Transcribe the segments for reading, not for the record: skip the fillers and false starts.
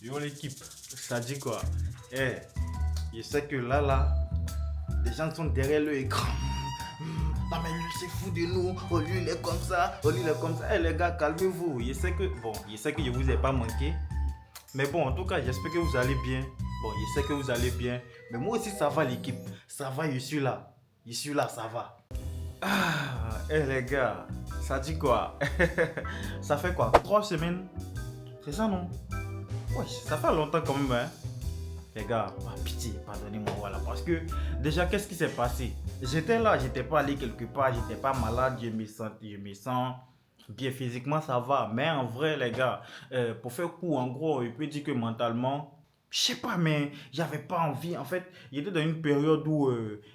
Yo l'équipe, ça dit quoi? Eh, je sais que là, les gens sont derrière l'écran. Non mais lui c'est fou de nous, oh lui il est comme ça, oh lui il est comme ça. Eh les gars, calmez-vous. Je sais que je vous ai pas manqué. Mais bon, en tout cas, j'espère que vous allez bien. Bon, je sais que vous allez bien. Mais moi aussi ça va l'équipe. Ça va, je suis là. Je suis là, ça va. Ah, eh les gars, ça dit quoi? Ça fait quoi? 3 semaines? C'est ça non? Ouais, ça fait longtemps quand même, hein. Les gars, pitié, pardonnez-moi, voilà. Parce que déjà, qu'est-ce qui s'est passé? J'étais là, j'étais pas allé quelque part, j'étais pas malade, je me sens bien physiquement, ça va. Mais en vrai, les gars, pour faire court, en gros, je peux dire que mentalement, je sais pas, mais j'avais pas envie. En fait, j'étais dans une période où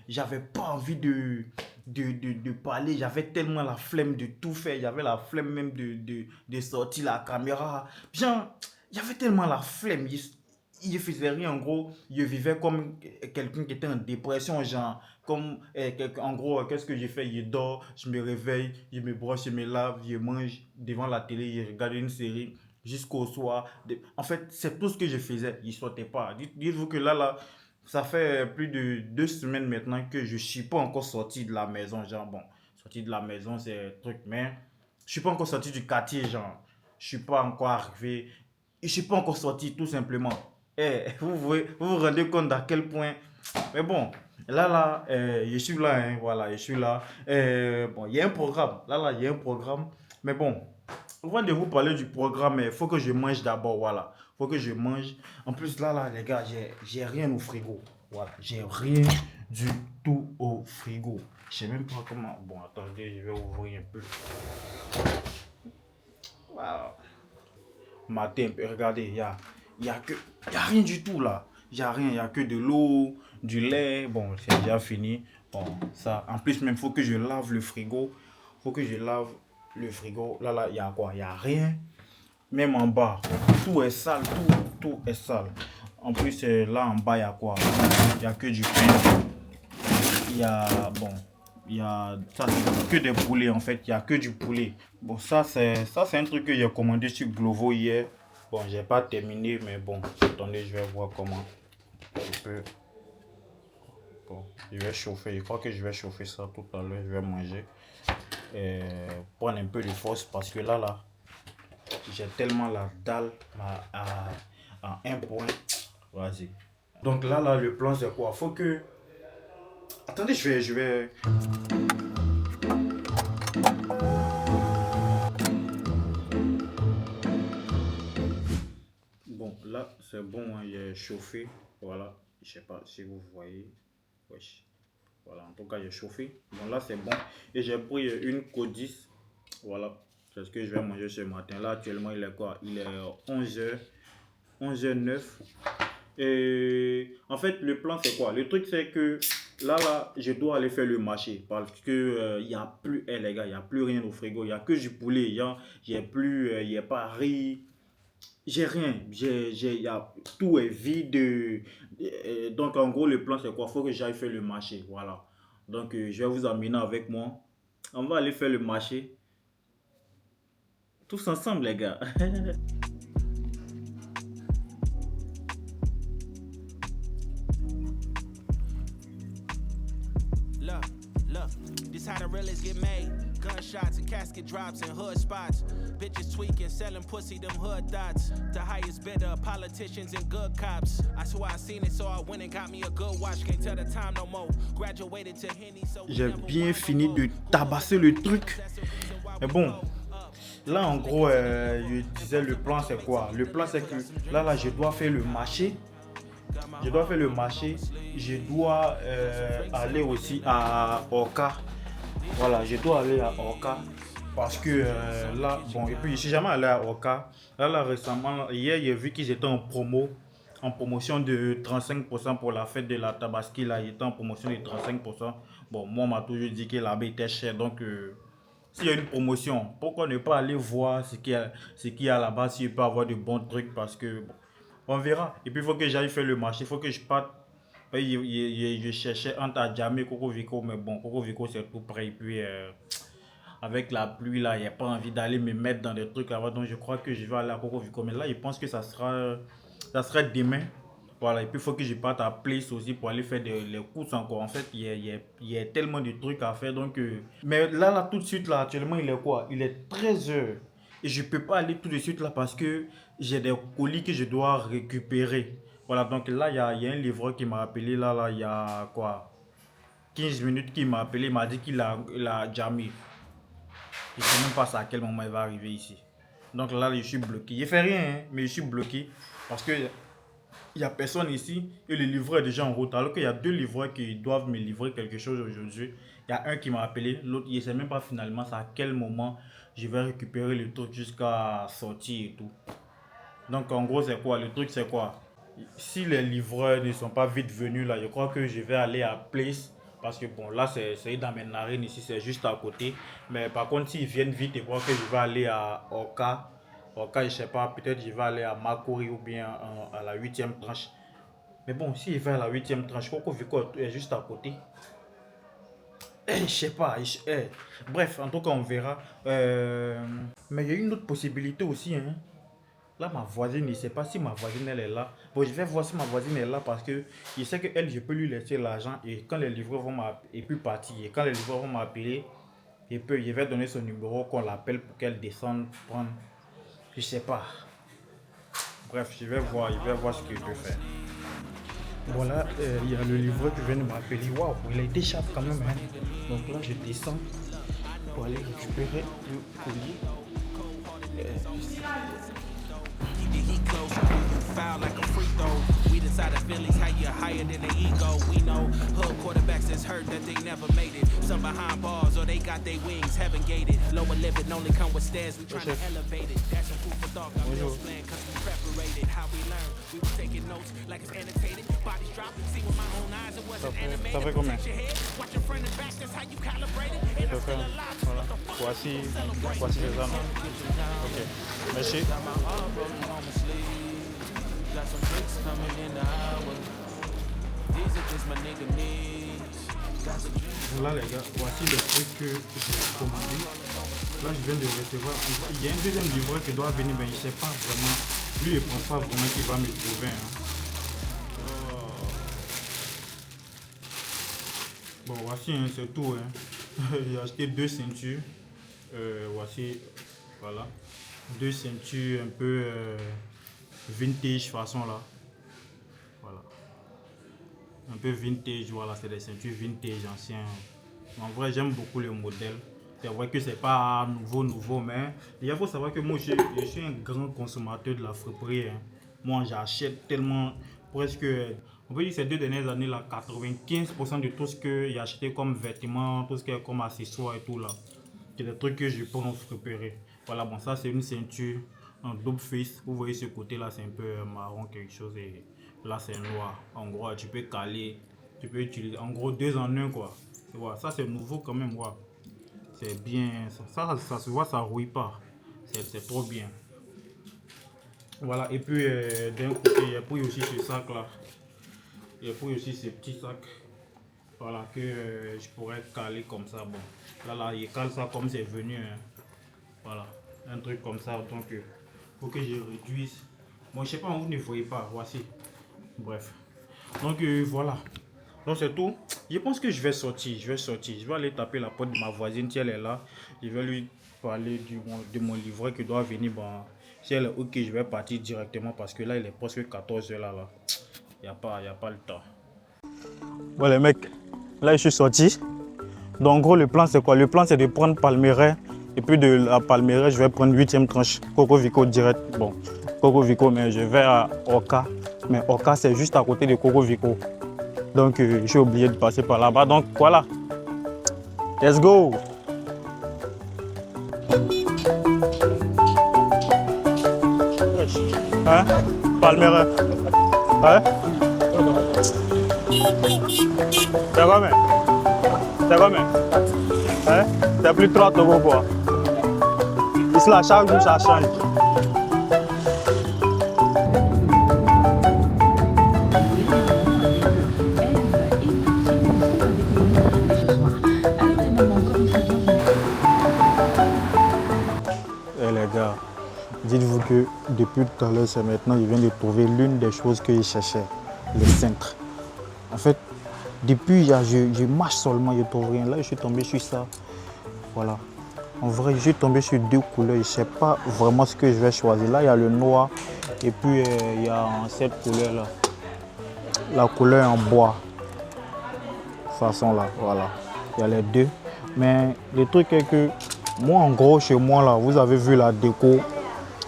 j'avais pas envie de parler. J'avais tellement la flemme de tout faire. J'avais la flemme même de sortir la caméra. Bien, j'avais tellement la flemme. Je faisais rien, en gros. Je vivais comme quelqu'un qui était en dépression, genre. Comme, en gros, qu'est-ce que j'ai fait? Je dors, je me réveille, je me brosse, je me lave, je mange devant la télé, je regarde une série jusqu'au soir. En fait, c'est tout ce que je faisais. Je ne sortais pas. Dites-vous que là, ça fait plus de 2 semaines maintenant que je ne suis pas encore sorti de la maison. Genre, bon, sorti de la maison, c'est un truc, mais je ne suis pas encore sorti du quartier, genre. Je ne suis pas encore arrivé. Je ne suis pas encore sorti, tout simplement. Eh, vous vous rendez compte d'à quel point. Mais bon, je suis là, hein, voilà, je suis là. Bon, il y a un programme. Il y a un programme. Mais bon, avant de vous parler du programme, il faut que je mange d'abord, voilà. Il faut que je mange. En plus, les gars, j'ai rien au frigo. Voilà, j'ai rien du tout au frigo. Je sais même pas comment. Bon, attendez, je vais ouvrir un peu. Wow. Matin, regardez, il y a rien du tout là. Il y a rien, il y a que de l'eau, du lait. Bon, c'est déjà fini. Bon, ça, en plus, même, faut que je lave le frigo. Faut que je lave le frigo. Il y a quoi? Il y a rien. Même en bas, tout est sale, tout est sale. En plus, là en bas, il y a quoi? Il y a que du pain. Il y a, bon, il y a ça, c'est que des poulets en fait. Il y a que du poulet. Bon, ça c'est un truc que j'ai commandé sur Glovo hier. Bon, j'ai pas terminé, mais bon, attendez, je vais voir comment je peux. Bon, je vais chauffer. Je crois que je vais chauffer ça tout à l'heure. Je vais manger. Et prendre un peu de force parce que là, j'ai tellement la dalle à un point. Vas-y. Donc là, le plan c'est quoi? Faut que. Attendez, je vais. Bon, là, c'est bon, hein, il est chauffé. Voilà. Je sais pas si vous voyez. Wesh. Voilà, en tout cas, il est chauffé. Bon, là, c'est bon. Et j'ai pris une codis. Voilà. C'est ce que je vais manger ce matin. Là, actuellement, il est quoi? Il est 11h. 11h09. Et en fait, le plan, c'est quoi? Le truc, c'est que je dois aller faire le marché parce que il y a plus, les gars, il y a plus rien au frigo. Il y a que du poulet. Il y a plus, il y a pas riz. J'ai rien. Tout est vide. Donc, en gros, le plan, c'est quoi? Faut que j'aille faire le marché. Voilà. Donc, je vais vous emmener avec moi. On va aller faire le marché. Tous ensemble, les gars. Look, look, this how the realest get made. Gunshots and casket drops in hood spots. Bitches tweaking, selling pussy, them hood thoughts. The highest bidder, politicians and good cops. I swear I seen it, so I went and got me a good watch. Can't tell the time no more. Graduated to Henny, so J'ai bien fini de tabasser le truc. Mais bon, là en gros, je disais le plan c'est quoi? Le plan c'est que je dois faire le marché. Je dois faire le marché. Je dois aller aussi à Orca. Voilà, je dois aller à Orca. Parce que là, bon, et puis je suis jamais allé à Orca. Récemment, hier, j'ai vu qu'ils étaient en promo. En promotion de 35% pour la fête de la Tabaski. Là, ils étaient en promotion de 35%. Bon, moi, on m'a toujours dit que là-bas était cher. Donc, s'il y a une promotion, pourquoi ne pas aller voir ce qu'il y a là-bas, s'il peut avoir de bons trucs, parce que bon, on verra. Et puis il faut que j'aille faire le marché, il faut que je parte. Je cherchais entre Adjamé et Coco Vico, mais bon, Coco Vico c'est tout près. Et puis avec la pluie là, il n'y a pas envie d'aller me mettre dans des trucs là-bas. Donc je crois que je vais aller à Coco Vico. Mais là, je pense que ça sera ça serait demain. Voilà, et puis il faut que je parte à Place aussi pour aller faire les courses encore. En fait, il y a tellement de trucs à faire. Donc, mais là, tout de suite, là, actuellement, il est quoi? Il est 13h. Et je ne peux pas aller tout de suite là parce que j'ai des colis que je dois récupérer. Voilà, donc là, il y a un livreur qui m'a appelé là, il y a quoi? 15 minutes qu'il m'a appelé, il m'a dit il a jamais. Je ne sais même pas à quel moment il va arriver ici. Donc là, je suis bloqué. Je ne fais rien, hein, mais je suis bloqué parce que il n'y a personne ici et le livreur est déjà en route. Alors qu'il y a 2 livreurs qui doivent me livrer quelque chose aujourd'hui. Il y a un qui m'a appelé, l'autre, il ne sait même pas finalement à quel moment je vais récupérer le truc jusqu'à sortir et tout. Donc en gros, c'est quoi? Le truc, c'est quoi? Si les livreurs ne sont pas vite venus là, je crois que je vais aller à Place. Parce que bon, là, c'est dans mes narines ici, c'est juste à côté. Mais par contre, s'ils viennent vite, je crois que je vais aller à Oka. Oka, je sais pas, peut-être je vais aller à Makori ou bien à la 8e tranche. Mais bon, s'il va à la 8e tranche, Coco Vico est juste à côté. Je sais pas. Bref, en tout cas, on verra. Mais il y a une autre possibilité aussi, hein. Là, ma voisine, je ne sais pas si ma voisine, elle est là. Bon, je vais voir si ma voisine est là parce que je sais qu'elle, je peux lui laisser l'argent et quand les livreurs vont m'appeler, et puis partir. Et quand les livreurs vont m'appeler, je vais donner son numéro, qu'on l'appelle pour qu'elle descende prendre. Je sais pas. Bref, je vais voir ce qu'il peut faire. Voilà, il y a le livreur qui vient de m'appeler. Waouh, il a été sharp quand même, hein. Donc là, je descends pour aller récupérer le colis. Keep your heat close, you foul like a free throw. We decided Phillies how you higher than the ego. We know hood quarterbacks that's hurt that they never made it. Some behind bars or they got their wings heaven gated. Lower living only come with stairs, we trying to elevate it. That's some food for thought, I'm just playing cause we preparated. How we learn, we were taking notes like it's annotated. Bodies drop, see with my own eyes, it wasn't animated. Protect your head, watch your front and back, that's how you calibrate it. And I'm still alive, what the fuck? Voici les âmes. Ok, merci. Got some tricks coming in the highway. These are just my nigga needs. Voilà les gars, voici le truc que j'ai commandé. Là je viens de recevoir. Il y a un deuxième livreur qui doit venir, mais je ne sais pas vraiment. Lui il ne pense pas vraiment qu'il va me trouver. Hein. Bon voici, hein, c'est tout. Hein. J'ai acheté 2 ceintures. Voici, voilà. 2 ceintures un peu vintage façon là. Voilà. Un peu vintage, voilà, c'est des ceintures vintage anciens. En vrai, j'aime beaucoup le modèle. C'est vrai que c'est pas nouveau, mais il faut savoir que moi, je suis un grand consommateur de la friperie. Hein. Moi, j'achète tellement, presque, on peut dire ces 2 dernières années, là, 95% de tout ce que j'ai acheté comme vêtements, tout ce qui est comme accessoires et tout là. C'est des trucs que je prends en friperie. Voilà, bon, ça c'est une ceinture en double face. Vous voyez ce côté là, c'est un peu marron quelque chose et là c'est noir. En gros, tu peux caler, tu peux utiliser, en gros 2 en 1 quoi. Voilà, ça c'est nouveau quand même, voilà. C'est bien, ça se voit, ça rouille pas. C'est trop bien. Voilà, et puis d'un côté, il y a pris aussi ce sac là. Il y a pris aussi ce petit sac. Voilà, que je pourrais caler comme ça. Bon, là, il cale ça comme c'est venu. Hein. Voilà, un truc comme ça. Donc, il faut que je réduise. Bon, je sais pas, vous ne voyez pas. Voici. Bref. Donc, voilà. Donc, c'est tout. Je pense que je vais sortir. Je vais aller taper la porte de ma voisine si elle est là. Je vais lui parler de mon livreur qui doit venir. Bon, si elle est OK, je vais partir directement parce que là, il est presque 14 h là. Il n'y a pas le temps. Bon, les mecs, là, je suis sorti. Donc, en gros, le plan, c'est quoi? Le plan, c'est de prendre Palmeraie. Et puis de la Palmeraie, je vais prendre 8e tranche. Coco Vico direct. Bon, Coco Vico, mais je vais à Oka. Mais Oka, c'est juste à côté de Coco Vico. Donc, j'ai oublié de passer par là-bas. Donc, voilà. Let's go! Hein? Palmeraie. Hein? C'est combien? C'est combien? Hein? C'est plus 30 € quoi. Ici là, chaque jour ça change. Eh les gars, dites-vous que que depuis tout à l'heure, c'est maintenant que je viens de trouver l'une des choses que je cherchais, le cintre. En fait, depuis hier, je marche seulement, je ne trouve rien. Là, je suis tombé sur ça. Voilà. En vrai, je suis tombé sur 2 couleurs. Je ne sais pas vraiment ce que je vais choisir. Là, il y a le noir et puis il y a cette couleur-là. La couleur en bois. De toute façon, là, voilà. Il y a les 2. Mais le truc est que, moi, en gros, chez moi, là, vous avez vu la déco.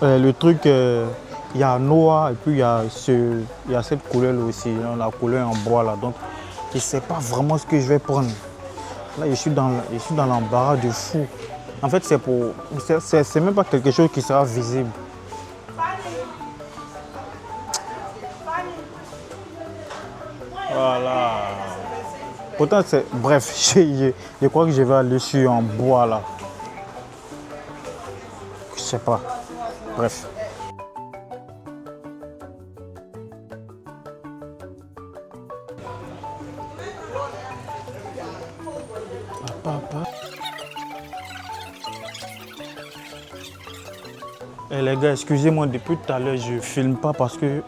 Le truc, il y a noir et puis il y a cette couleur-là aussi, hein, la couleur en bois, là. Donc, je ne sais pas vraiment ce que je vais prendre. Là, je suis dans l'embarras de fou. En fait, c'est même pas quelque chose qui sera visible. Voilà. Pourtant, bref, je crois que je vais aller sur en bois, là. Je sais pas. Bref. Eh les gars, excusez-moi, depuis tout à l'heure, je ne filme pas parce que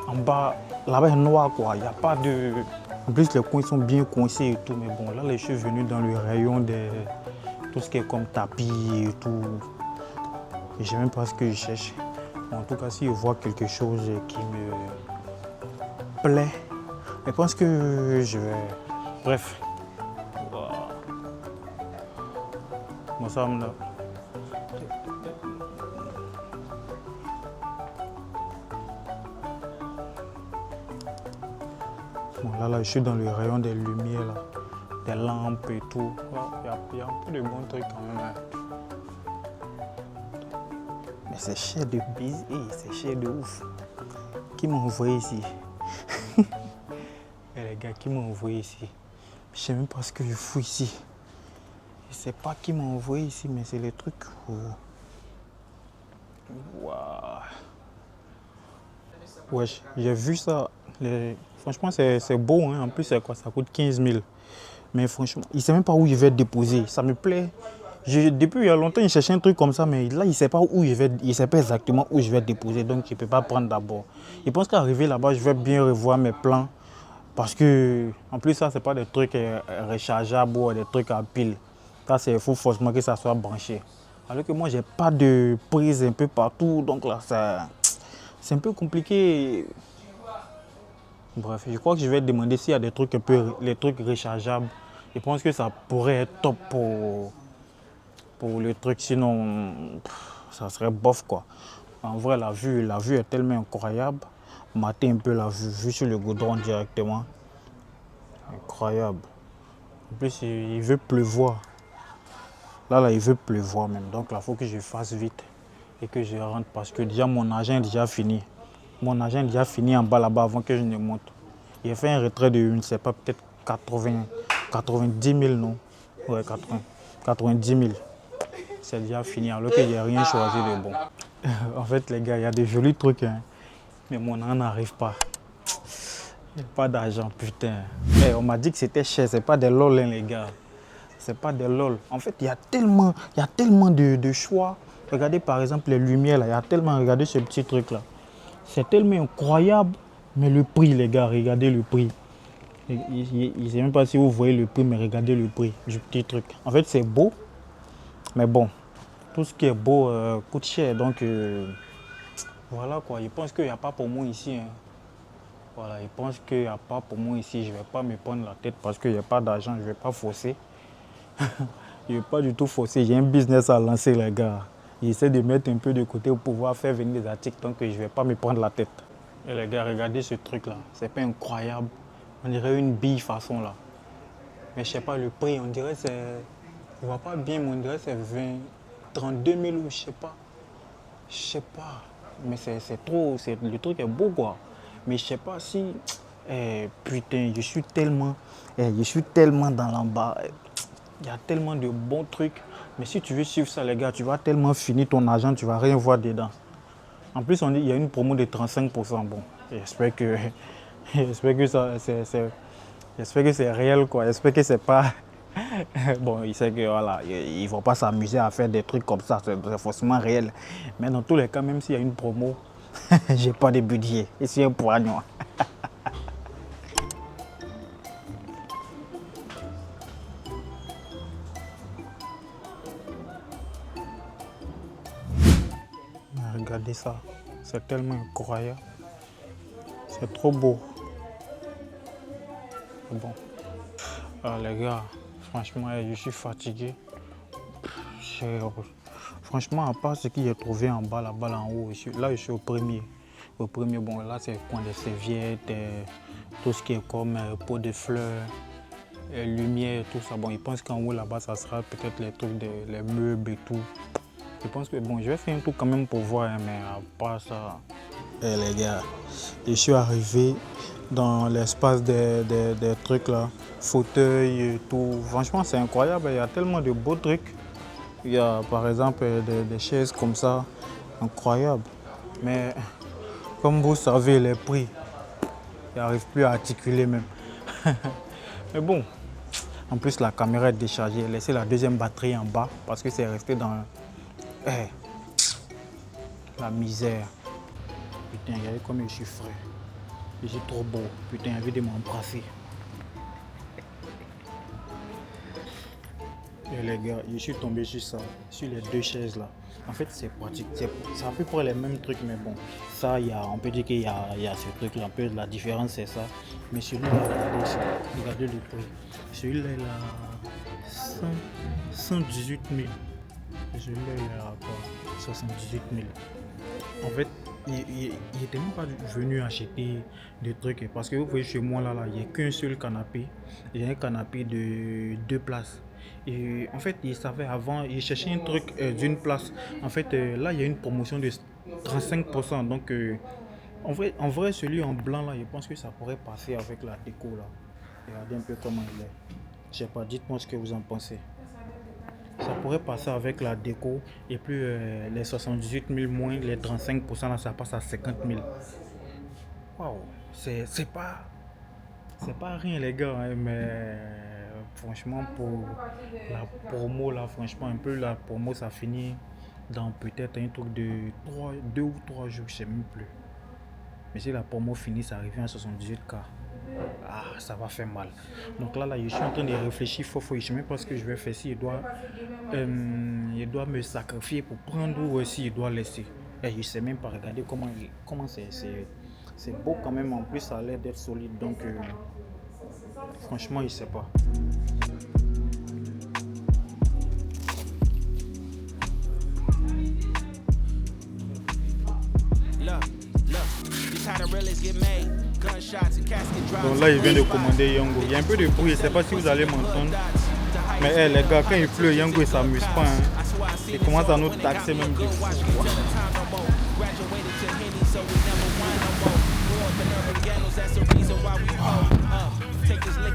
en bas, là-bas est noir quoi. Il n'y a pas de. En plus, les coins sont bien coincés et tout. Mais bon, là, je suis venu dans le rayon de tout ce qui est comme tapis et tout. Et je ne sais même pas ce que je cherche. En tout cas, si je vois quelque chose qui me plaît, je pense que je vais. Bref. Bon, ça me. Bon, là, je suis dans le rayon des lumières, là, des lampes et tout. Il y a un peu de bons trucs quand même. Hein. Mais c'est cher de bise, c'est cher de ouf. Qui m'a envoyé ici? Les gars, qui m'a envoyé ici? Je ne sais même pas ce que je fous ici. Je ne sais pas qui m'a envoyé ici, mais c'est les trucs où... Waouh. Wesh, j'ai vu ça. Franchement, c'est beau. Hein. En plus, c'est quoi? Ça coûte 15 000. Mais franchement, il ne sait même pas où il va déposer. Ça me plaît. Depuis il y a longtemps, il cherchait un truc comme ça, mais là, il ne sait pas où il ne sait pas exactement où je vais déposer. Donc, je ne peux pas prendre d'abord. Je pense qu'arriver là-bas, je vais bien revoir mes plans. Parce que, en plus, ça, ce n'est pas des trucs rechargeables ou des trucs à pile. Ça, il faut forcément que ça soit branché. Alors que moi, je n'ai pas de prise un peu partout. Donc là, c'est un peu compliqué. Bref, je crois que je vais demander s'il y a des trucs un peu, les trucs rechargeables. Je pense que ça pourrait être top pour le truc, sinon ça serait bof quoi. En vrai, la vue est tellement incroyable. Mater un peu la vue sur le goudron directement. Incroyable. En plus, il veut pleuvoir. Là, il veut pleuvoir même. Donc là, il faut que je fasse vite et que je rentre parce que déjà mon argent est déjà fini. Mon argent est déjà fini en bas là-bas avant que je ne monte. J'ai fait un retrait de, je ne sais pas, peut-être 90 000, non? Ouais, 90 000. C'est déjà fini, alors que j'ai rien choisi de bon. En fait, les gars, il y a des jolis trucs, hein, mais mon argent n'arrive pas. Il n'y a pas d'argent, putain. Hey, on m'a dit que c'était cher, c'est pas des lol, hein, les gars. C'est pas des lol. En fait, il y a tellement de choix. Regardez par exemple les lumières, là. Il y a tellement, regardez ce petit truc-là. C'est tellement incroyable. Mais le prix, les gars, regardez le prix. Je ne sais même pas si vous voyez le prix, mais regardez le prix du petit truc. En fait, c'est beau. Mais bon, tout ce qui est beau coûte cher. Donc, voilà quoi. Je pense qu'il n'y a pas pour moi ici. Hein. Voilà, je pense qu'il n'y a pas pour moi ici. Je ne vais pas me prendre la tête parce qu'il n'y a pas d'argent. Je ne vais pas forcer. Je ne vais pas du tout forcer. J'ai un business à lancer, les gars. J'essaie de mettre un peu de côté pour pouvoir faire venir des articles. Donc, je ne vais pas me prendre la tête. Et les gars, regardez ce truc-là. C'est pas incroyable. On dirait une bille façon là. Mais je sais pas, le prix, on dirait c'est... Je vois pas bien, mais on dirait c'est 32 000 ou je sais pas. Je sais pas. Mais c'est trop... Le truc est beau quoi. Mais je sais pas si... putain, je suis tellement dans l'embarras. Il y a tellement de bons trucs. Mais si tu veux suivre ça, les gars, tu vas tellement finir ton argent, tu vas rien voir dedans. En plus, on dit qu'il y a une promo de 35%. Bon, j'espère que c'est réel, quoi. J'espère que c'est pas Bon, il sait que voilà, il ne faut pas s'amuser à faire des trucs comme ça, c'est forcément réel. Mais dans tous les cas, même s'il y a une promo, j'ai pas de budget. Et c'est un poignard. Regardez ça, c'est tellement incroyable. C'est trop beau. Bon, les gars, franchement, je suis fatigué. J'ai- Franchement, à part ce qu'il a trouvé en bas, là-bas, là en haut, là, je suis au premier. Au premier, bon, là, c'est le coin des serviettes, tout ce qui est comme pot de fleurs, lumière, tout ça. Bon, il pense qu'en haut, là-bas, ça sera peut-être les trucs, les meubles et tout. Je pense que, bon, je vais faire un tour quand même pour voir, hein, mais à part ça... les gars, je suis arrivé dans l'espace des trucs là, fauteuils et tout. Franchement, c'est incroyable, il y a tellement de beaux trucs. Il y a par exemple des chaises comme ça, incroyable. Mais comme vous savez, les prix, ils n'arrivent plus à articuler même. Mais bon, en plus la caméra est déchargée. J'ai laissé la deuxième batterie en bas parce que c'est resté dans la misère. Putain, regardez comme je suis frais. Je suis trop beau. Putain, j'ai envie de m'embrasser. Et les gars, je suis tombé sur ça, sur les deux chaises là. En fait, c'est pratique. C'est à peu près les mêmes trucs, mais bon, ça, on peut dire qu'il y a ce truc là. Un peu la différence, c'est ça. Mais celui-là, regardez le prix. Celui-là, il a 118 000. Celui-là, il a quoi? 78 000. En fait, il n'était même pas venu acheter des trucs. Parce que vous voyez, chez moi, là, il n'y a qu'un seul canapé. Il y a un canapé de 2 places. Et en fait, il savait avant, il cherchait un truc d'une place. En fait, là, il y a une promotion de 35%. Donc, en vrai, celui en blanc, là, je pense que ça pourrait passer avec la déco, là. Regardez un peu comment il est. Je sais pas, dites-moi ce que vous en pensez. Ça pourrait passer avec la déco et puis les 78 000 moins les 35%, là, ça passe à 50 000. Waouh, c'est pas rien les gars, hein, mais franchement pour la promo là, franchement un peu la promo ça finit dans peut-être un truc de 2 ou 3 jours, je sais même plus. Mais si la promo finit, ça revient à 78K. Ah, ça va faire mal. Donc là, je suis en train de réfléchir, faut, je ne sais même pas ce que je vais faire. Si il doit me sacrifier pour prendre ou si il doit laisser. Et je ne sais même pas regarder comment c'est beau quand même. En plus, ça a l'air d'être solide. Donc, franchement, je ne sais pas. Donc là, il vient de commander Yango. Il y a un peu de bruit, je ne sais pas si vous allez m'entendre. Mais les gars, quand il pleut, Yango il s'amuse pas. Hein. Il commence à nous taxer même.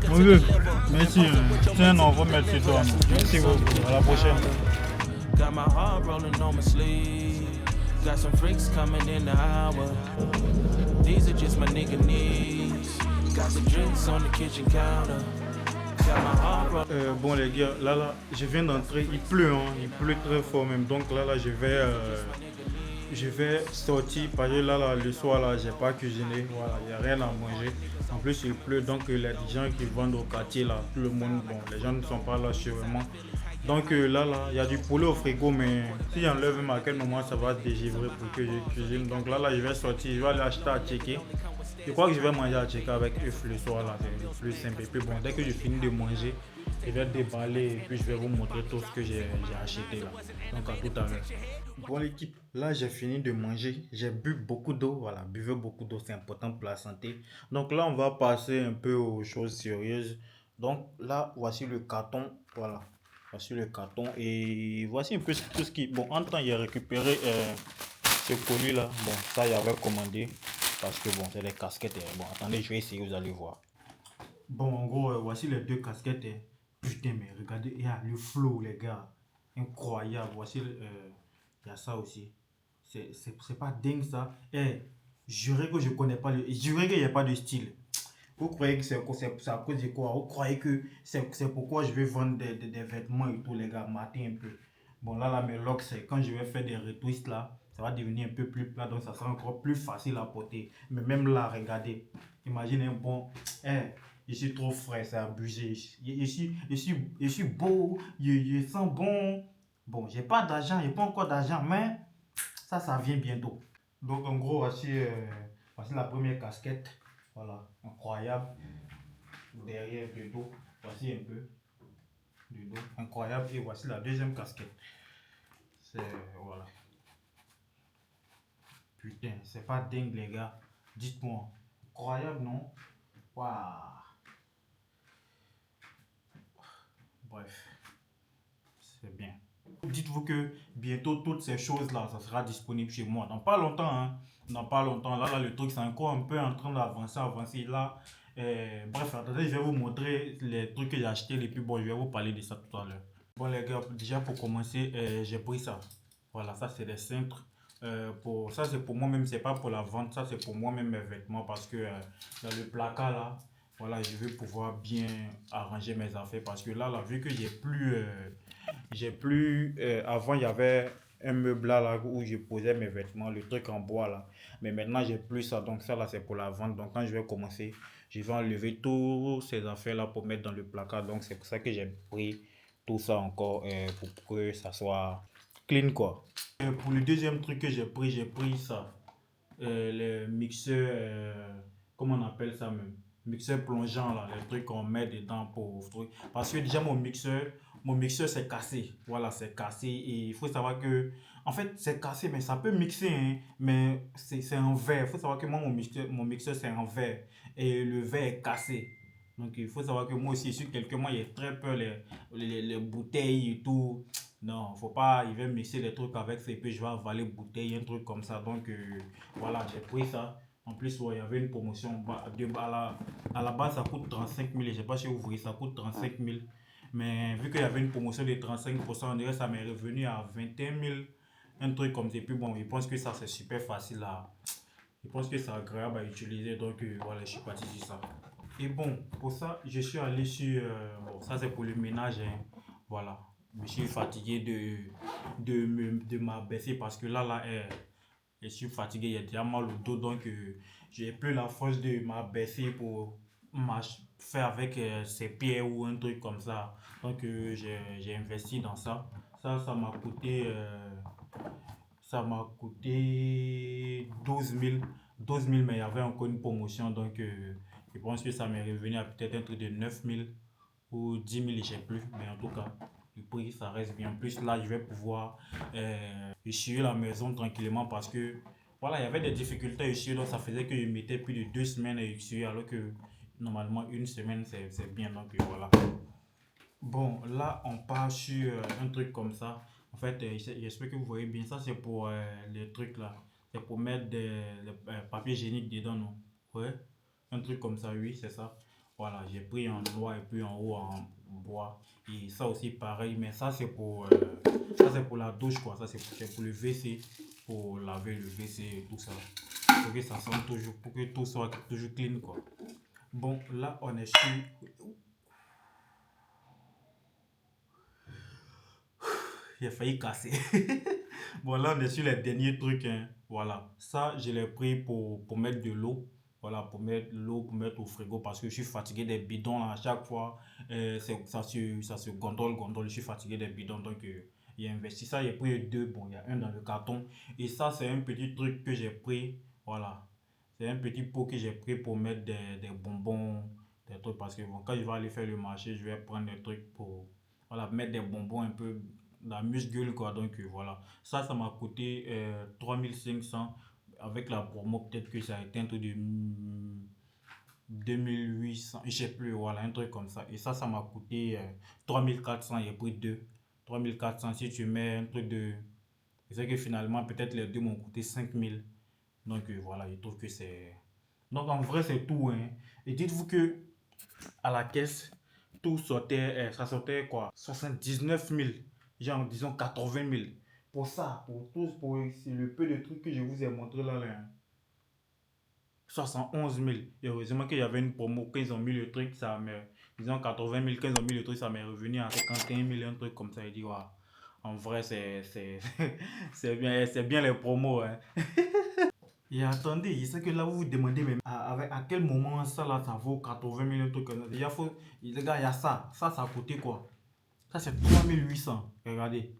Bonjour, merci. Tiens, on va mettre sur toi. Merci beaucoup. À la prochaine. Got my heart rolling on my sleeve. Got some freaks coming in the hour. These are just my nigga knees. Got the drinks on the kitchen counter. Bon les gars, là, je viens d'entrer, il pleut, hein, il pleut très fort même. Donc là, je vais sortir parce que là, le soir, là, j'ai pas cuisiné, voilà, il n'y a rien à manger. En plus, il pleut, donc les gens qui vendent au quartier, là, tout le monde, bon, les gens ne sont pas là sûrement. Donc là, il y a du poulet au frigo, mais si j'enlève même à quel moment ça va dégivrer pour que je cuisine. Donc là, je vais sortir, je vais aller acheter à checker. Je crois que je vais manger à checker avec œufs le soir, là, c'est le plus simple. Et puis bon, dès que je finis de manger, je vais déballer et puis je vais vous montrer tout ce que j'ai acheté là. Donc à tout à l'heure. Bon l'équipe, là j'ai fini de manger, j'ai bu beaucoup d'eau, voilà, buvez beaucoup d'eau, c'est important pour la santé. Donc là on va passer un peu aux choses sérieuses. Donc là voici le carton, voilà, voici le carton et voici un peu tout ce qui... Bon, en temps j'ai récupéré ce colis là, bon ça j'avais commandé parce que bon c'est les casquettes, bon attendez je vais essayer, vous allez voir. Bon en gros voici les deux casquettes, putain mais regardez, il y a le flow les gars, incroyable, voici il y a ça aussi. C'est pas dingue ça. Jurez que je connais pas jurez qu'il n'y a pas de style. Vous croyez que c'est à cause de quoi? Vous croyez que c'est pourquoi je vais vendre des vêtements et tout, les gars, mater un peu. Bon, là, mes locks, c'est quand je vais faire des retwists là, ça va devenir un peu plus plat, donc ça sera encore plus facile à porter. Mais même là, regardez, imaginez un bon, hein, je suis trop frais, c'est abusé. Je suis beau, je sens bon. Bon, j'ai pas d'argent, j'ai pas encore d'argent, mais ça vient bientôt. Donc, en gros, voici la première casquette. Voilà, incroyable. Derrière, de dos, voici un peu. De dos, incroyable. Et voici la deuxième casquette. C'est, voilà. Putain, c'est pas dingue, les gars. Dites-moi. Incroyable, non? Waouh. Bref, c'est bien. Dites-vous que bientôt toutes ces choses-là, ça sera disponible chez moi. Dans pas longtemps, hein. Dans pas longtemps. Là, le truc, c'est encore un peu en train d'avancer. Là, bref, attendez, je vais vous montrer les trucs que j'ai achetés. Et puis bon, je vais vous parler de ça tout à l'heure. Bon, les gars, déjà pour commencer, j'ai pris ça. Voilà, ça, c'est des cintres. Ça, c'est pour moi-même, c'est pas pour la vente. Ça, c'est pour moi-même mes vêtements. Parce que dans le placard, là, voilà, je vais pouvoir bien arranger mes affaires. Parce que là, vu que avant, il y avait un meuble là où je posais mes vêtements, le truc en bois là. Mais maintenant, j'ai plus ça. Donc, ça là, c'est pour la vente. Donc, quand je vais commencer, je vais enlever toutes ces affaires là pour mettre dans le placard. Donc, c'est pour ça que j'ai pris tout ça encore pour que ça soit clean quoi. Pour le deuxième truc que j'ai pris ça. Les mixeurs, comment on appelle ça même? Mixeur plongeant là, les trucs qu'on met dedans pour truc. Parce que déjà mon mixeur c'est cassé. Voilà, c'est cassé et il faut savoir que, en fait, c'est cassé, mais ça peut mixer, hein, mais c'est en verre. Il faut savoir que moi, mon mixeur c'est en verre et le verre est cassé. Donc il faut savoir que moi aussi, je suis quelqu'un, moi, il y a très peur les bouteilles et tout. Non, faut pas, il va mixer les trucs avec ça et puis je vais avaler bouteille, un truc comme ça. Donc voilà, j'ai pris ça. En plus, ouais, il y avait une promotion. À la base, ça coûte 35 000. Je ne sais pas si vous voyez, ça coûte 35 000. Mais vu qu'il y avait une promotion de 35%, on dirait que ça m'est revenu à 21 000. Un truc comme ça. Et puis bon, je pense que ça, c'est super facile à. Je pense que c'est agréable à utiliser. Donc voilà, je suis parti sur ça. Et bon, pour ça, je suis allé sur. Bon, ça, c'est pour le ménage, hein. Voilà. Je suis fatigué de m'abaisser parce que là, je suis fatigué, il y a déjà mal au dos, donc j'ai plus la force de m'abaisser pour faire avec ses pieds ou un truc comme ça. Donc j'ai investi dans ça. Ça m'a coûté 12 000. 12 000, mais il y avait encore une promotion, donc je pense que ça m'est revenu à peut-être un truc de 9 000 ou 10 000, je sais plus, mais en tout cas, le prix, ça reste bien. En plus, là, je vais pouvoir essuyer la maison tranquillement parce que, voilà, il y avait des difficultés à essuyer, donc ça faisait que je mettais plus de 2 semaines à essuyer, alors que normalement, une semaine, c'est bien, donc voilà. Bon, là, on part sur un truc comme ça. En fait, j'espère que vous voyez bien. Ça, c'est pour les trucs là. C'est pour mettre des papiers hygiéniques dedans, non? Ouais. Un truc comme ça, oui, c'est ça. Voilà, j'ai pris en noir et puis en haut en bois. Et ça aussi, pareil. Mais ça, c'est pour la douche, quoi. Ça, c'est pour le WC. Pour laver le WC et tout ça. Pour que ça sente toujours, pour que tout soit toujours clean, quoi. Bon, là, on est sur. J'ai failli casser. Bon, là, on est sur les derniers trucs, hein. Voilà. Ça, je l'ai pris pour mettre de l'eau. Voilà, pour mettre l'eau, pour mettre au frigo parce que je suis fatigué des bidons là. À chaque fois, ça se gondole. Je suis fatigué des bidons. Donc, j'ai investi ça. J'ai pris deux. Bon, il y a un dans le carton. Et ça, c'est un petit truc que j'ai pris. Voilà. C'est un petit pot que j'ai pris pour mettre des bonbons, des trucs. Parce que bon, quand je vais aller faire le marché, je vais prendre des trucs pour voilà, mettre des bonbons un peu la muscule quoi. Donc voilà, ça m'a coûté 3500 avec la promo. Peut-être que ça a été un truc de 2800, je sais plus, voilà, un truc comme ça. Et ça m'a coûté 3400. J'ai pris deux. 3400 si tu mets un truc de. C'est que finalement, peut-être les deux m'ont coûté 5000. Donc voilà, je trouve que c'est. Donc en vrai, c'est tout, hein. Et dites-vous que à la caisse, tout sortait, ça sortait quoi? 79 000, genre disons 80 000. Pour ça, pour tous, pour le peu de trucs que je vous ai montré là, là, hein. 71 000. Et heureusement qu'il y avait une promo, quand ils ont mis le truc, ça m'est, disons 80 000, quand ils ont mis le truc, ça m'est revenu à 51 000, un truc comme ça. Il dit, waouh, en vrai, c'est bien les promos, hein. Et attendez, je sais que là, vous vous demandez, mais à quel moment ça, là, ça vaut 80 000, un truc comme ça. Déjà, les gars, il y a ça. Ça a coûté quoi? Ça, c'est 3800. Regardez.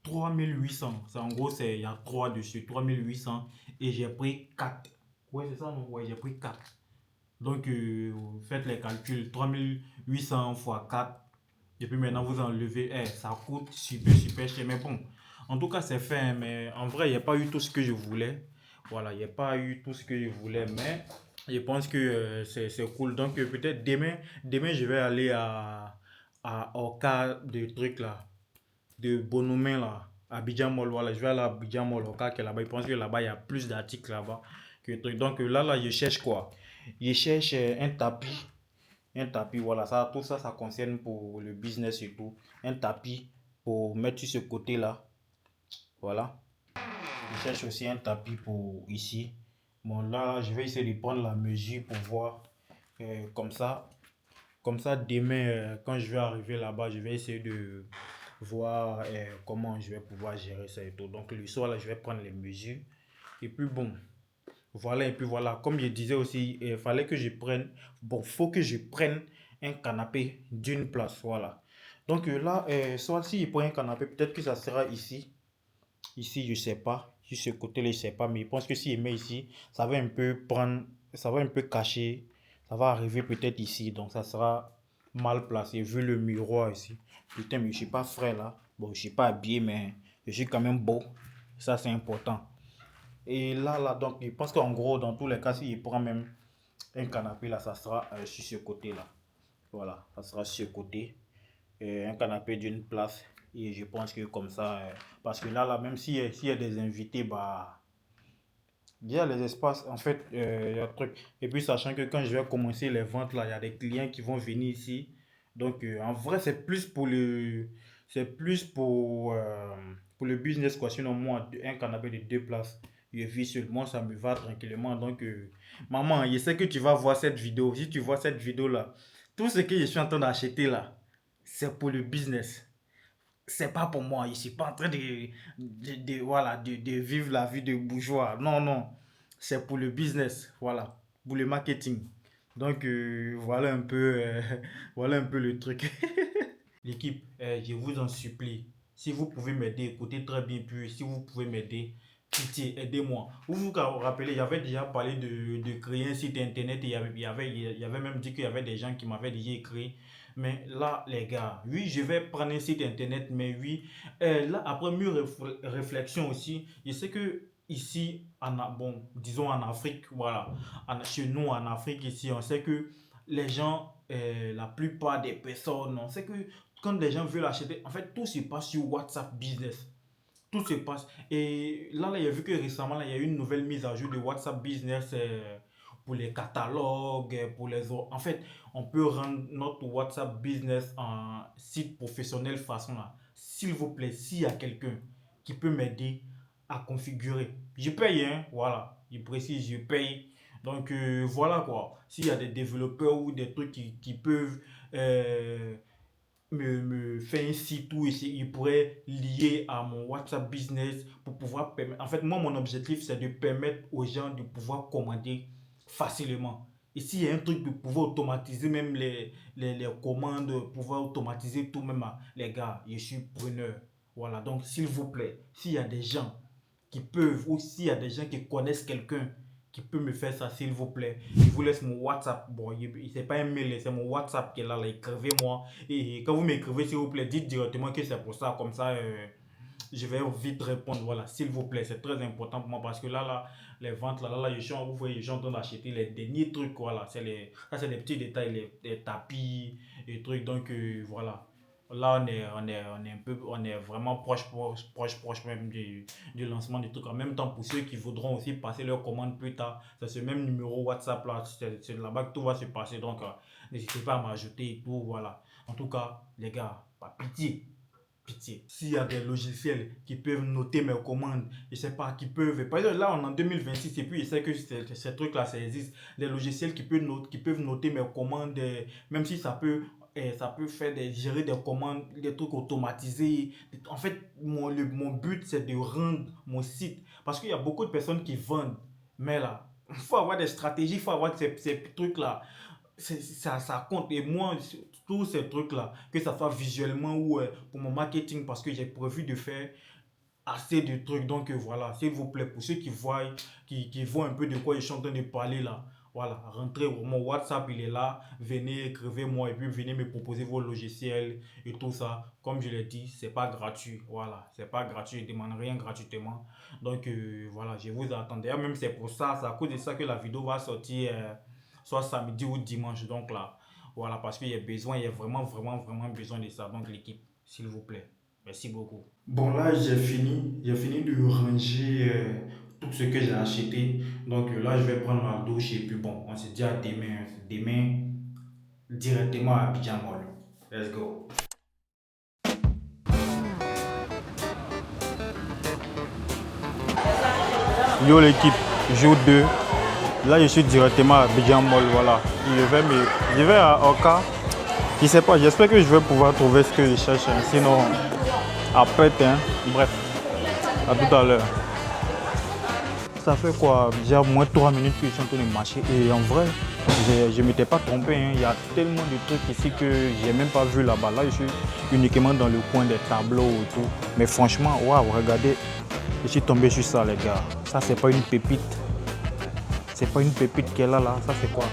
3800. C'est en gros, il y a 3 dessus. 3800. Et j'ai pris 4. Ouais, c'est ça, non? Ouais, j'ai pris 4. Donc, faites les calculs. 3800 fois 4. Et puis maintenant, vous enlevez. Ça coûte super cher. Mais bon, en tout cas, c'est fait, hein. Mais en vrai, il n'y a pas eu tout ce que je voulais. Voilà, il n'y a pas eu tout ce que je voulais. Mais je pense que c'est cool. Donc, peut-être demain, je vais aller au cas de trucs là de Bonomin là, à Abidjan Mall, voilà, je vais aller à Abidjan Mall au cas que là-bas, je pense que là-bas il y a plus d'articles là-bas que truc. Donc là, je cherche quoi? Je cherche un tapis, voilà, ça, tout ça, ça concerne pour le business et tout. Un tapis pour mettre sur ce côté-là, voilà. Je cherche aussi un tapis pour ici. Bon, là, je vais essayer de prendre la mesure pour voir comme ça. Comme ça, demain, quand je vais arriver là-bas, je vais essayer de voir comment je vais pouvoir gérer ça et tout. Donc, le soir, là, je vais prendre les mesures. Et puis, bon, voilà. Et puis, voilà. Comme je disais aussi, il fallait que je prenne... Bon, faut que je prenne un canapé d'une place. Voilà. Donc, là, soit si je prends un canapé, peut-être que ça sera ici. Ici, je sais pas. Sur ce côté-là, je sais pas. Mais je pense que si je mets ici, ça va un peu prendre... Ça va un peu cacher. Ça va arriver peut-être ici. Donc, ça sera mal placé vu le miroir ici. Putain, mais je suis pas frais là. Bon, je suis pas habillé, mais je suis quand même beau. Ça, c'est important. Et là, donc, je pense qu'en gros, dans tous les cas, si il prend même un canapé là, ça sera sur ce côté-là. Voilà, ça sera sur ce côté. Un canapé d'une place. Et je pense que comme ça, parce que là, même s'il y a des invités, bah, il y a les espaces, en fait, il y a un truc. Et puis, sachant que quand je vais commencer les ventes, là, il y a des clients qui vont venir ici. Donc, en vrai, c'est plus pour le business, quoi. Sinon, moi, un canapé de 2 places, je vis seulement, ça me va tranquillement. Donc, maman, je sais que tu vas voir cette vidéo. Si tu vois cette vidéo-là, tout ce que je suis en train d'acheter là, c'est pour le business. C'est pas pour moi. Je suis pas en train voilà, de vivre la vie de bourgeois. Non, non. C'est pour le business. Voilà. Pour le marketing. Donc, voilà un peu le truc. L'équipe, je vous en supplie. Si vous pouvez m'aider, écoutez très bien. Puis, si vous pouvez m'aider, pitié, aidez-moi. Vous vous rappelez, j'avais déjà parlé de créer un site internet. Et il y avait même dit qu'il y avait des gens qui m'avaient déjà écrit. Mais là, les gars, oui, je vais prendre un site internet, mais oui, là, après mûre réflexion aussi, je sais que ici, bon, disons en Afrique, voilà, chez nous en Afrique, ici, on sait que les gens, la plupart des personnes, on sait que quand des gens veulent acheter, en fait, tout se passe sur WhatsApp Business. Tout se passe. Et là, il y a vu que récemment, là, il y a eu une nouvelle mise à jour de WhatsApp Business pour les catalogues, pour les autres. En fait, on peut rendre notre WhatsApp Business en site professionnel façon là. S'il vous plaît, s'il y a quelqu'un qui peut m'aider à configurer, je paye, hein, voilà. Je précise, je paye. Donc, voilà quoi. S'il y a des développeurs ou des trucs qui peuvent me fait un site où il pourrait lier à mon WhatsApp Business pour pouvoir permettre. En fait, moi, mon objectif, c'est de permettre aux gens de pouvoir commander facilement. Et s'il y a un truc de pouvoir automatiser même les commandes, pouvoir automatiser tout, même, les gars, je suis preneur. Voilà, donc s'il vous plaît, s'il y a des gens qui peuvent, ou s'il y a des gens qui connaissent quelqu'un qui peut me faire ça, s'il vous plaît. Je vous laisse mon WhatsApp. Bon, c'est pas un mail, c'est mon WhatsApp qui est là. Écrivez-moi. Et quand vous m'écrivez, s'il vous plaît, dites directement que c'est pour ça. Comme ça, je vais vite répondre. Voilà, s'il vous plaît. C'est très important pour moi parce que là, les ventes, vous voyez, les gens sont en train d'acheter les derniers trucs. Voilà, ça, c'est des petits détails, les tapis, les trucs. Donc, voilà. Là, on est vraiment proche même du lancement du truc. En même temps, pour ceux qui voudront aussi passer leur commande plus tard, c'est ce même numéro WhatsApp là, c'est là-bas que tout va se passer. Donc, n'hésitez pas à m'ajouter et tout, voilà. En tout cas, les gars, pas pitié. pitié. S'il y a des logiciels qui peuvent noter mes commandes, je sais pas, qui peuvent... Par exemple, là, on est en 2026 et puis je sais que ces trucs-là, ça existe. Des logiciels qui peuvent noter mes commandes, même si ça peut faire gérer des commandes, des trucs automatisés. En fait, mon but, c'est de rendre mon site. Parce qu'il y a beaucoup de personnes qui vendent. Mais là, il faut avoir des stratégies, il faut avoir ces trucs-là. Ça compte. Et moi, tous ces trucs-là, que ça soit visuellement ou pour mon marketing, parce que j'ai prévu de faire assez de trucs. Donc voilà, s'il vous plaît, pour ceux qui voient un peu de quoi je suis en train de parler là, voilà, rentrez, mon WhatsApp il est là, venez, écrivez-moi et puis venez me proposer vos logiciels et tout ça. Comme je l'ai dit, c'est pas gratuit, voilà, c'est pas gratuit, je ne demande rien gratuitement. Donc voilà, je vous attends. D'ailleurs, même c'est pour ça, c'est à cause de ça que la vidéo va sortir soit samedi ou dimanche. Donc là, voilà, parce qu'il y a besoin, il y a vraiment, vraiment, vraiment besoin de ça. Donc l'équipe, s'il vous plaît. Merci beaucoup. Bon, là, j'ai fini de ranger tout ce que j'ai acheté. Donc là, je vais prendre ma douche et puis bon, on se dit à demain. Demain, directement à Abidjan Mall. Let's go. Yo l'équipe, jour 2. Là, je suis directement à Abidjan Mall, voilà. Je vais à Oka. Je sais pas, j'espère que je vais pouvoir trouver ce que je cherche. Sinon, après, bref, à tout à l'heure. Ça fait quoi, déjà moins 3 minutes que je suis en train de marcher. Et en vrai, je ne m'étais pas trompé. Il y a tellement de trucs ici que je n'ai même pas vu là-bas. Là, je suis uniquement dans le coin des tableaux et tout. Mais franchement, waouh, regardez, je suis tombé sur ça, les gars. Ça, c'est pas une pépite. C'est pas une pépite qu'elle a là. Ça, c'est quoi?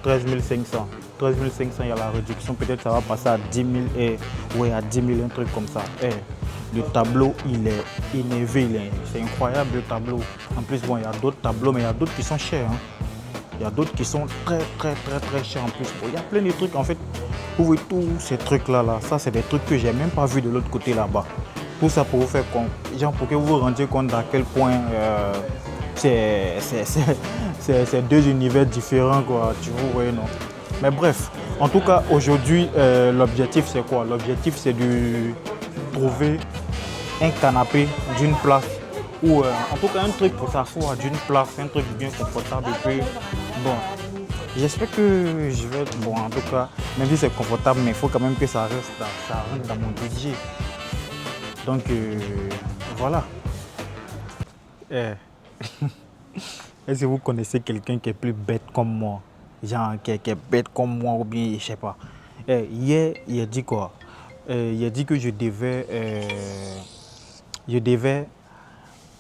13 500. 13 500, il y a la réduction. Peut-être ça va passer à 10 000. Ouais, à 10 000, un truc comme ça. Le tableau, il est énervé. C'est incroyable, le tableau. En plus, bon, il y a d'autres tableaux, mais il y a d'autres qui sont chers. Il y a d'autres qui sont très chers en plus. Bon, il y a plein de trucs, en fait. Vous voyez tous ces trucs-là. Ça, c'est des trucs que je n'ai même pas vu de l'autre côté là-bas. Tout ça pour vous faire compte. Genre, pour que vous vous rendiez compte d'à quel point c'est deux univers différents, quoi. Tu vois, non. Mais bref, en tout cas, aujourd'hui, l'objectif, c'est quoi? L'objectif, c'est de trouver un canapé d'une place ou en tout cas un truc pour s'asseoir d'une place, un truc bien confortable. Et puis, bon, j'espère que je vais, bon, en tout cas, même si c'est confortable, mais il faut quand même que ça rentre dans mon budget. Donc, voilà. Est-ce que vous connaissez quelqu'un qui est plus bête comme moi? Genre, qui est bête comme moi ou bien, je sais pas. Hier, il a dit quoi? Il a dit que je devais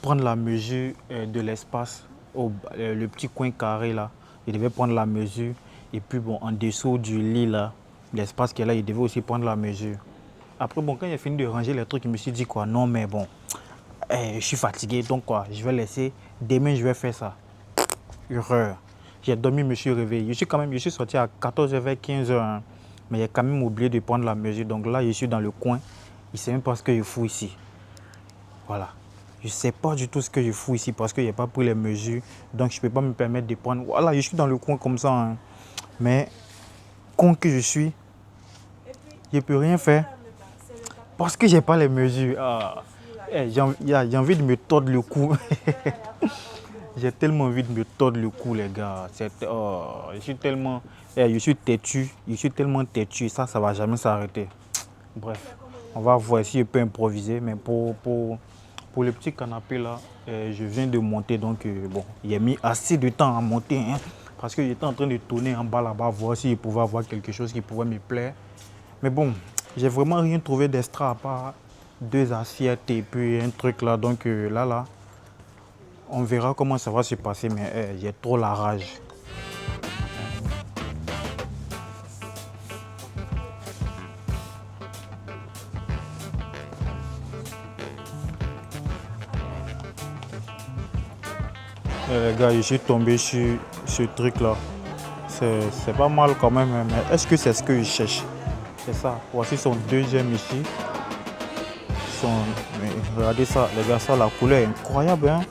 prendre la mesure de l'espace, le petit coin carré là. Je devais prendre la mesure. Et puis bon, en dessous du lit là, l'espace qui est là, il devait aussi prendre la mesure. Après bon, quand il a fini de ranger les trucs, je me suis dit quoi, non mais bon, je suis fatigué, donc quoi, je vais laisser, demain je vais faire ça. Erreur. J'ai dormi, je me suis réveillé. Je suis sorti à 14h, 15h. Mais j'ai quand même oublié de prendre la mesure. Donc là, je suis dans le coin. Je ne sais même pas ce que je fous ici. Voilà. Je ne sais pas du tout ce que je fous ici parce que je n'ai pas pris les mesures. Donc je ne peux pas me permettre de prendre. Voilà, je suis dans le coin comme ça. Mais, con que je suis, je ne peux rien faire. Parce que je n'ai pas les mesures. J'ai envie de me tordre le cou. J'ai tellement envie de me tordre le cou, les gars. Je suis tellement... je suis tellement têtu. Ça ne va jamais s'arrêter. Bref, on va voir si je peux improviser. Mais pour le petit canapé, là, je viens de monter. Donc, bon, il a mis assez de temps à monter. Parce que j'étais en train de tourner en bas là-bas, voir si je pouvais avoir quelque chose qui pouvait me plaire. Mais bon, j'ai vraiment rien trouvé d'extra à part 2 assiettes et puis un truc là. Donc, là... On verra comment ça va se passer, mais j'ai trop la rage. Les gars, je suis tombé sur ce truc-là. C'est pas mal quand même, mais est-ce que c'est ce que je cherche? C'est ça. Voici son deuxième ici. Mais regardez ça, les gars, ça, la couleur est incroyable, hein?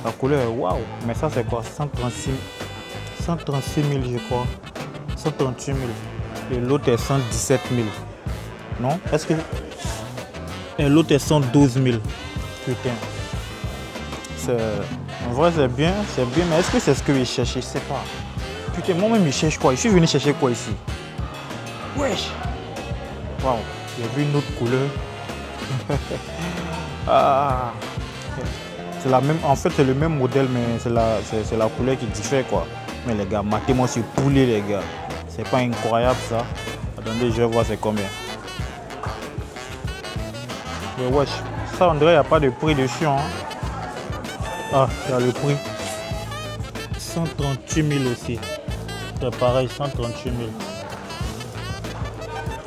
La couleur, waouh! Mais ça, c'est quoi? 136 000, je crois. 138 000. Et l'autre est 117 000. Non? Est-ce que... Et l'autre est 112 000. Putain. En vrai, c'est bien, mais est-ce que c'est ce que je cherche? Je sais pas. Putain, moi-même, je cherche quoi? Je suis venu chercher quoi ici? Wesh! Waouh, j'ai vu une autre couleur. Ah. C'est la même, en fait, c'est le même modèle, mais c'est la couleur qui diffère, quoi. Mais les gars, matez-moi ce poulet, les gars. C'est pas incroyable, ça. Attendez, je vais voir c'est combien. Mais wesh, ça, on dirait qu'il n'y a pas de prix dessus, hein. Ah, il y a le prix. 138 000 aussi. C'est pareil, 138 000.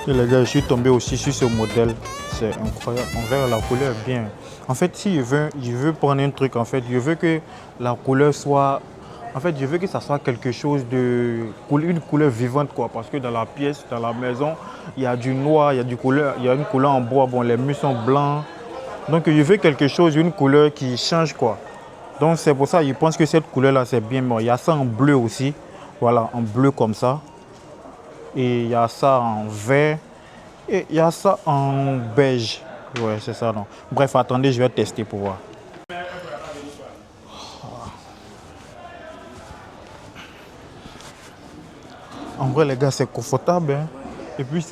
Et les gars, je suis tombé aussi sur ce modèle. C'est incroyable. On verra la couleur bien. En fait, si je veux prendre un truc, en fait, je veux que la couleur soit... En fait, je veux que ça soit quelque chose de... Une couleur vivante, quoi. Parce que dans la pièce, dans la maison, il y a du noir, il y a une couleur en bois. Bon, les murs sont blancs. Donc, je veux quelque chose, une couleur qui change, quoi. Donc, c'est pour ça, je pense que cette couleur-là, c'est bien. Bon, il y a ça en bleu aussi. Voilà, en bleu comme ça. Et il y a ça en vert. Et il y a ça en beige. Ouais, c'est ça, non. Bref, attendez, je vais tester pour voir. En vrai, les gars, c'est confortable. Hein. Et puis,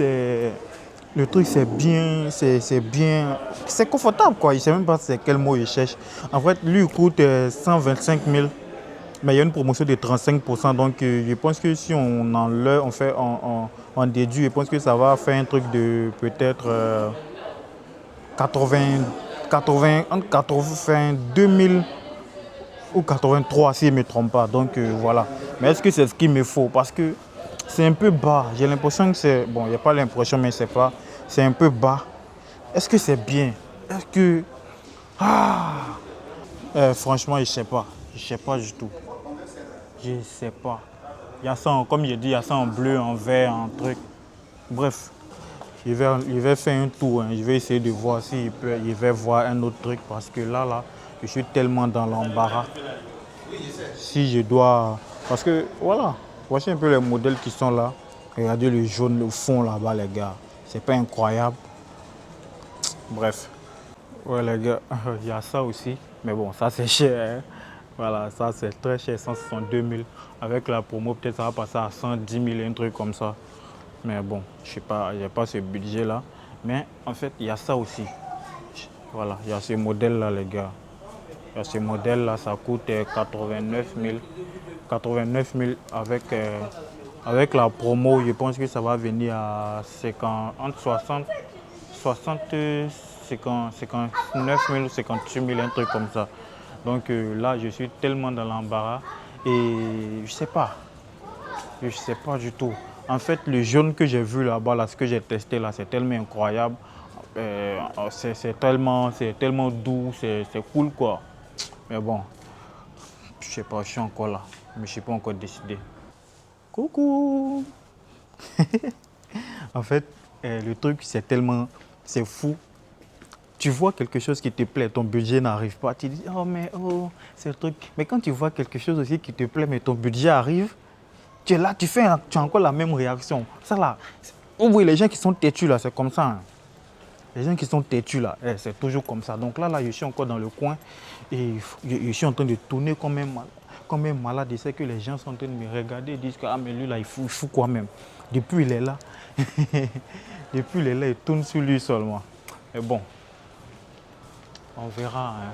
le truc, c'est bien. C'est confortable, quoi. Je ne sais même pas c'est quel mot il cherche. En fait, lui, il coûte 125 000. Mais il y a une promotion de 35%. Donc, je pense que si on enlève, on déduit, je pense que ça va faire un truc de peut-être entre 82 000 ou 83, si je ne me trompe pas. Donc, voilà. Mais est-ce que c'est ce qu'il me faut? Parce que c'est un peu bas. J'ai l'impression que c'est... Bon, il n'y a pas l'impression, mais c'est pas... C'est un peu bas. Est-ce que c'est bien? Est-ce que... franchement, je ne sais pas. Je ne sais pas du tout. Je ne sais pas. Il y a ça, comme je dis, il y a ça en bleu, en vert, en truc. Bref, je vais faire un tour. Hein. Je vais essayer de voir s'il peut. Je vais voir un autre truc parce que là, je suis tellement dans l'embarras. Si je dois... Parce que, voilà. Voici un peu les modèles qui sont là. Regardez le jaune, le fond là-bas, les gars. C'est pas incroyable. Bref. Ouais, les gars, il y a ça aussi. Mais bon, ça c'est cher. Hein. Voilà, ça c'est très cher, 162 000. Avec la promo, peut-être ça va passer à 110 000, un truc comme ça. Mais bon, je sais pas, il n'y a pas ce budget-là. Mais en fait, il y a ça aussi. Voilà, il y a ce modèle-là, les gars. Il y a ce modèle-là, ça coûte 89 000. 89 000 avec la promo, je pense que ça va venir à 50, entre 60, 59 000 ou 58 000, un truc comme ça. Donc là, je suis tellement dans l'embarras et je sais pas du tout. En fait, le jaune que j'ai vu là-bas, là, ce que j'ai testé là, c'est tellement incroyable. C'est tellement doux, c'est cool quoi. Mais bon, je sais pas, je suis encore là, mais je ne suis pas encore décidé. Coucou. En fait, le truc, c'est fou. Tu vois quelque chose qui te plaît, ton budget n'arrive pas. Tu dis, oh, c'est le truc. Mais quand tu vois quelque chose aussi qui te plaît, mais ton budget arrive, tu es là, tu as encore la même réaction. Ça là, oui, les gens qui sont têtus là, c'est comme ça. Hein. Les gens qui sont têtus là, c'est toujours comme ça. Donc là, je suis encore dans le coin et je suis en train de tourner comme un malade. Je sais que les gens sont en train de me regarder et disent que mais lui là, il fout quoi même. Depuis il est là, il tourne sur lui seulement. Mais bon. On verra. Hein.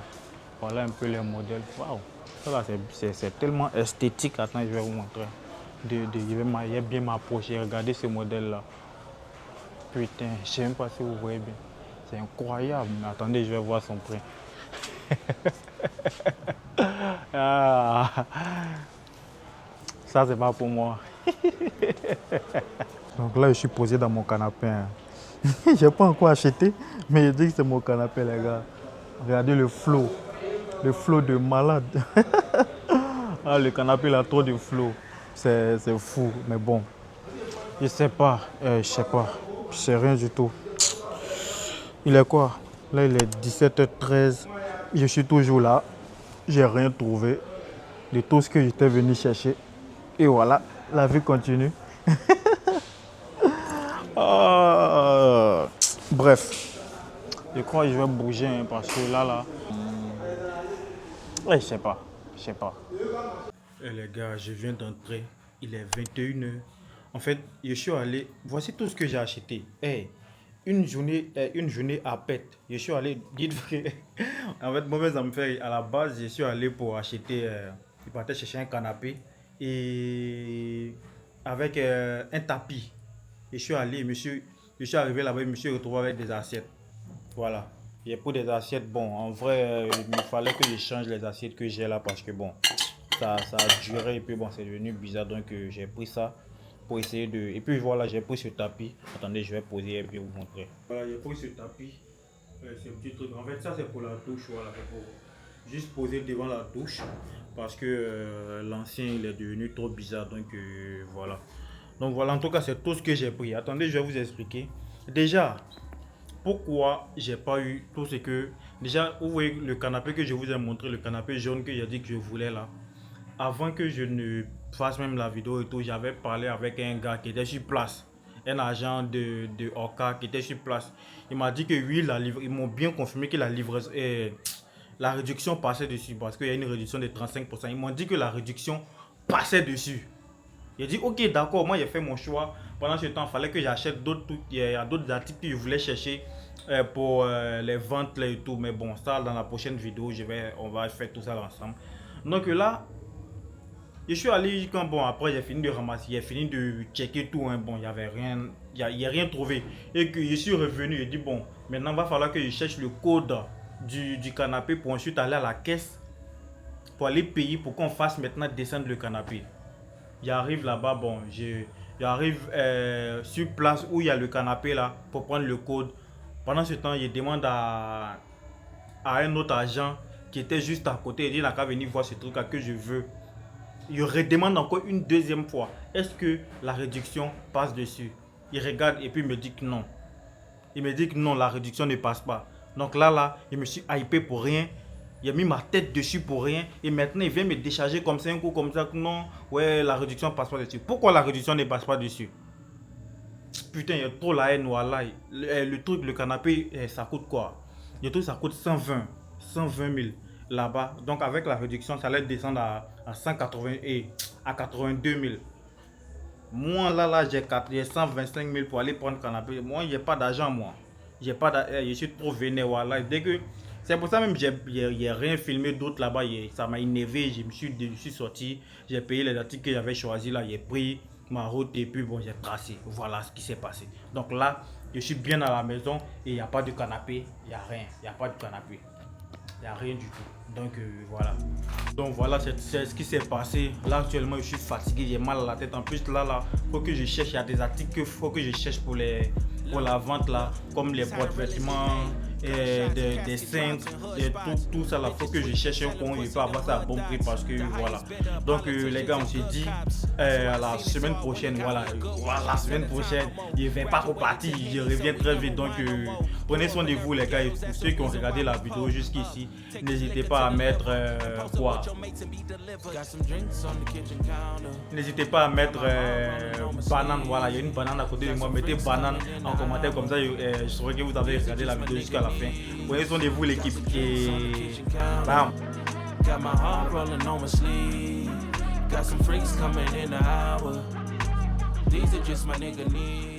Voilà un peu les modèles. Waouh, ça là, c'est tellement esthétique. Attends, je vais vous montrer. Je vais bien m'approcher. Regardez ce modèle-là. Putain, je ne sais même pas si vous voyez bien. C'est incroyable. Mais attendez, je vais voir son prix. Ça, c'est pas pour moi. Donc là, je suis posé dans mon canapé. Hein. Je n'ai pas encore acheté, mais je dis que c'est mon canapé, les gars. Regardez le flow de malade. Ah, le canapé, il a trop de flow. C'est fou, mais bon. Je sais pas, je sais rien du tout. Il est quoi? Là, il est 17h13. Je suis toujours là. J'ai rien trouvé de tout ce que j'étais venu chercher. Et voilà, la vie continue. Bref, Je crois que je vais bouger hein, parce que là. Ouais, je sais pas. Eh les gars, je viens d'entrer. Il est 21h. En fait, je suis allé. Voici tout ce que j'ai acheté. Eh, une journée à pète. Je suis allé. Dites vrai. En fait, moi, ça me fait. À la base, je suis allé pour acheter. Je partais chercher un canapé. Et. Avec un tapis. Je suis allé, monsieur. Je suis arrivé là-bas, je me suis retrouvé avec des assiettes. Voilà. J'ai pris des assiettes. Bon, en vrai, il fallait que je change les assiettes que j'ai là parce que bon, ça a duré et puis bon, c'est devenu bizarre. Donc, j'ai pris ça pour essayer de. Et puis voilà, j'ai pris ce tapis. Attendez, je vais poser et puis vous montrer. Voilà, j'ai pris ce tapis. C'est un petit truc. En fait, ça, c'est pour la douche. Voilà, c'est pour juste poser devant la douche parce que l'ancien, il est devenu trop bizarre. Donc, voilà. Donc, voilà, en tout cas, c'est tout ce que j'ai pris. Attendez, je vais vous expliquer. Déjà, pourquoi j'ai pas eu tout ce que. Déjà, vous voyez le canapé que je vous ai montré, le canapé jaune que j'ai dit que je voulais là. Avant que je ne fasse même la vidéo et tout, j'avais parlé avec un gars qui était sur place. Un agent de Orca qui était sur place. Il m'a dit que oui, ils m'ont bien confirmé que la réduction passait dessus parce qu'il y a une réduction de 35%. Ils m'ont dit que la réduction passait dessus. J'ai dit ok d'accord, moi j'ai fait mon choix. Pendant ce temps, il fallait que j'achète d'autres trucs. Il y a d'autres articles que je voulais chercher pour les ventes là et tout. Mais bon, ça dans la prochaine vidéo, on va faire tout ça ensemble. Donc là, je suis allé quand bon après j'ai fini de ramasser, j'ai fini de checker tout. Hein, bon, il n'y avait rien, il y a rien trouvé. Et que je suis revenu, j'ai dit bon, maintenant il va falloir que je cherche le code du canapé pour ensuite aller à la caisse pour aller payer pour qu'on fasse maintenant descendre le canapé. J'arrive là-bas, bon, j'arrive sur place où il y a le canapé là pour prendre le code. Pendant ce temps, je demande à un autre agent qui était juste à côté. Il dit, il n'a qu'à venir voir ce truc là que je veux. Il redemande encore une deuxième fois. Est-ce que la réduction passe dessus? Il regarde et puis il me dit que non. Il me dit que non, la réduction ne passe pas. Donc là, je me suis hypé pour rien. Il a mis ma tête dessus pour rien. Et maintenant, il vient me décharger comme ça, un coup comme ça. Non, ouais, la réduction ne passe pas dessus. Pourquoi la réduction ne passe pas dessus? Putain, il y a trop la haine, voilà. Le truc, le canapé, ça coûte quoi? Le truc, ça coûte 120 000 là-bas. Donc, avec la réduction, ça allait descendre à 180 et à 82 000. Moi, là, j'ai 125 000 pour aller prendre le canapé. Moi, j'ai pas d'argent, moi. Je suis trop vénère, voilà. Dès que. C'est pour ça même que j'ai rien filmé d'autre là-bas. Ça m'a énervé. Je suis sorti. J'ai payé les articles que j'avais choisis là. J'ai pris ma route et puis bon, j'ai tracé. Voilà ce qui s'est passé. Donc là, je suis bien à la maison et il n'y a pas de canapé. Il n'y a rien. Il n'y a pas de canapé. Il n'y a rien du tout. Donc voilà. Donc voilà, c'est ce qui s'est passé. Là actuellement, je suis fatigué. J'ai mal à la tête. En plus là, faut que je cherche. Il y a des articles qu'il faut que je cherche pour la vente là. Comme les porte-vêtements. Des cintres, tout ça là, faut que je cherche un coin et pas avoir ça à bon prix parce que voilà. Donc les gars, on s'est dit à la semaine prochaine, voilà, la semaine prochaine, je vais pas repartir, je reviens très vite. Donc prenez soin de vous les gars et pour ceux qui ont regardé la vidéo jusqu'ici, n'hésitez pas à mettre quoi. N'hésitez pas à mettre banane, voilà, il y a une banane à côté de moi, mettez banane en commentaire comme ça, je saurai que vous avez regardé la vidéo jusqu'à la fin. Prenez soin de vous l'équipe et bam. Got my heart rolling on my sleeve. Got some freaks coming in the hour. These are just my nigga needs.